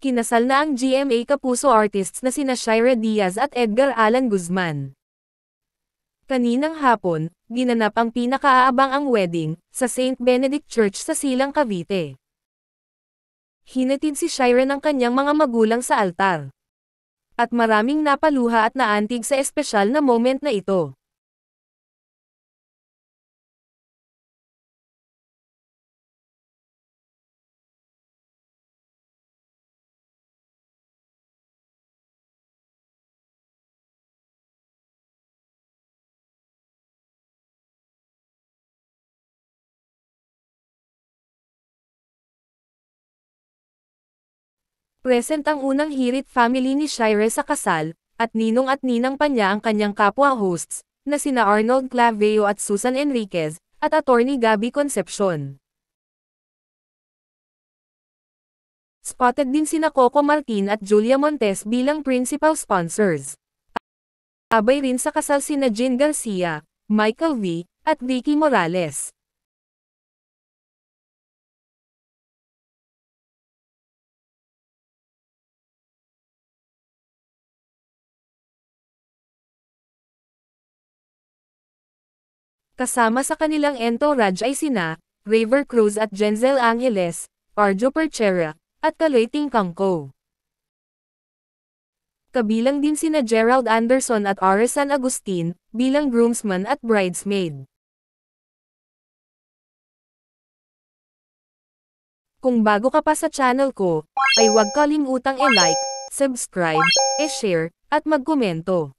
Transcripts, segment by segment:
Kinasal na ang GMA Kapuso artists na sina Shira Diaz at Edgar Allan Guzman. Kaninang hapon, ginanap ang pinakaaabang wedding, sa St. Benedict Church sa Silang, Cavite. Hinatid si Shira ng kanyang mga magulang sa altar. At maraming napaluha at naantig sa espesyal na moment na ito. Present ang unang hirit family ni Shira sa kasal, at ninong at ninang pa niya ang kanyang kapwa hosts, na sina Arnold Claveo at Susan Enriquez, at Attorney Gabby Concepcion. Spotted din sina Coco Martin at Julia Montes bilang principal sponsors. Abay rin sa kasal sina Jean Garcia, Michael V, at Vicky Morales. Kasama sa kanilang entourage ay sina Raver Cruz at Jenzel Angeles, Arjo Perchera, at Kaloy Tingkangko. Kabilang din sina Gerald Anderson at San Agustin, bilang groomsman at bridesmaid. Kung bago ka pa sa channel ko, ay huwag kalimutang i-like, subscribe, i-share, at magkomento.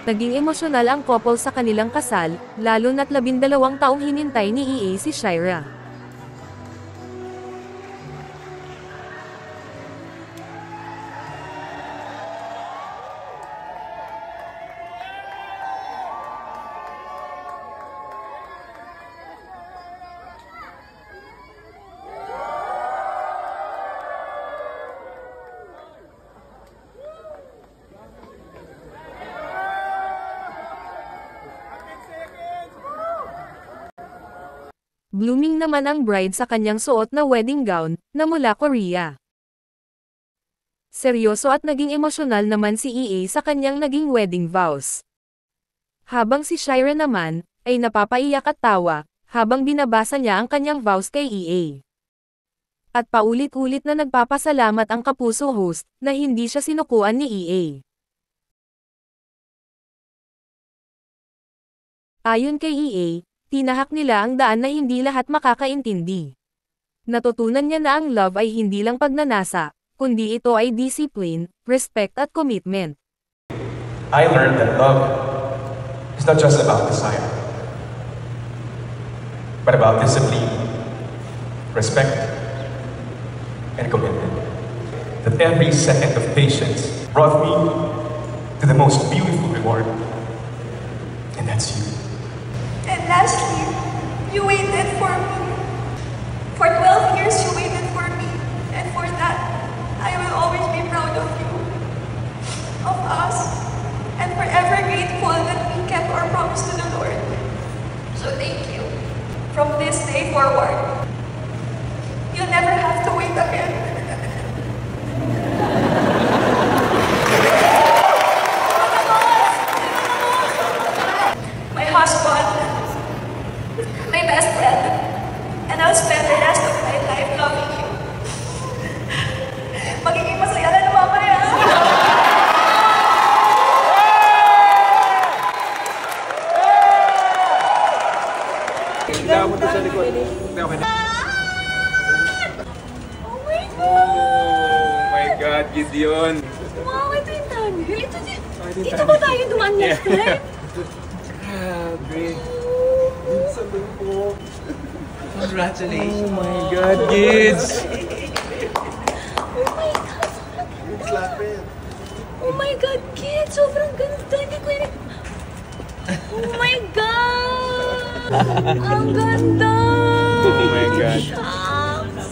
Naging emosyonal ang couple sa kanilang kasal, lalo na't 12 taong hinintay ni EA si Shira. Blooming naman ang bride sa kanyang suot na wedding gown, na mula Korea. Seryoso at naging emosyonal naman si EA sa kanyang naging wedding vows. Habang si Shira naman, ay napapaiyak at tawa, habang binabasa niya ang kanyang vows kay EA. At paulit-ulit na nagpapasalamat ang Kapuso host, na hindi siya sinukuan ni EA. Ayon kay EA, tinahak nila ang daan na hindi lahat makakaintindi. Natutunan niya na ang love ay hindi lang pagnanasa, kundi ito ay discipline, respect at commitment. I learned that love is not just about desire, but about discipline, respect, and commitment. That every second of patience brought me to the most beautiful reward, and that's you. And lastly, you waited for me. For 12 years you waited for me. And for that, I will always be proud of you, of us, and forever grateful that we kept our promise to the Lord. So thank you. From this day forward, you'll never have to wait again. My husband, my best friend, and I'll spend the rest of my life loving you. Magiging masaya na mamaya. Tingnan mo to sa likod. Oh my God! Oh my God, Gideon! Wow, ito yung tanong. Ito ba tayo dumaan yesterday? Great. Sabi po. Congratulations. Oh my God, kids! Oh my God! It's lapit. Oh my God, kid! Sobrang ganda! Hindi ko yun... Oh my God! Ang ganda! Oh my God. Shucks!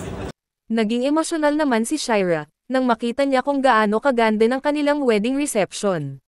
Naging emosyonal naman si Shira, nang makita niya kung gaano kaganda ng kanilang wedding reception.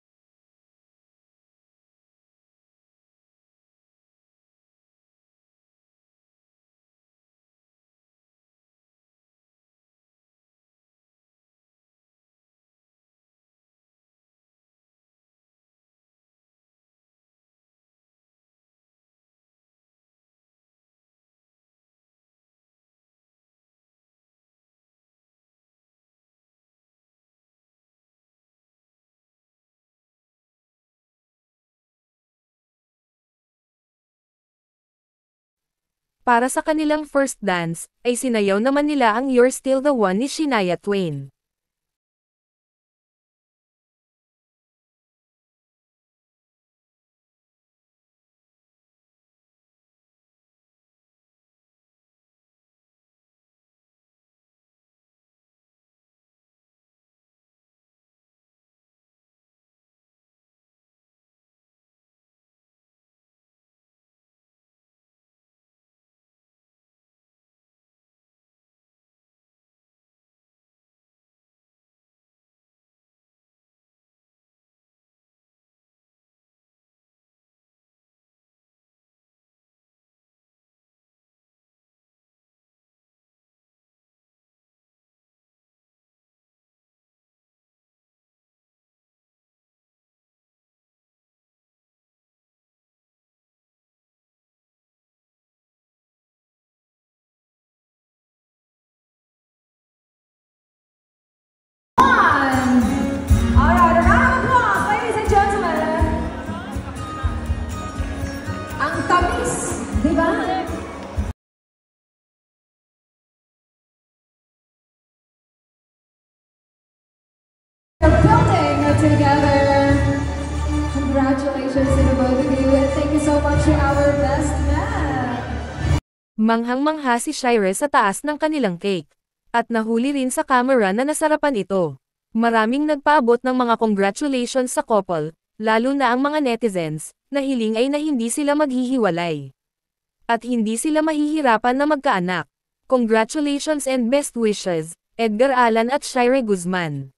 Para sa kanilang first dance, ay sinayaw naman nila ang You're Still the One ni Shania Twain. Alright, a round of applause, ladies and gentlemen. Ang tamis, di ba? We're building together. Congratulations to the both of you, and thank you so much to our best man. Manghang-mangha si Shira sa taas ng kanilang cake. At nahuli rin sa camera na nasarapan ito. Maraming nagpaabot ng mga congratulations sa couple, lalo na ang mga netizens, na hiling ay na hindi sila maghihiwalay. At hindi sila mahihirapan na magkaanak. Congratulations and best wishes, Edgar Allan at Shira Guzman.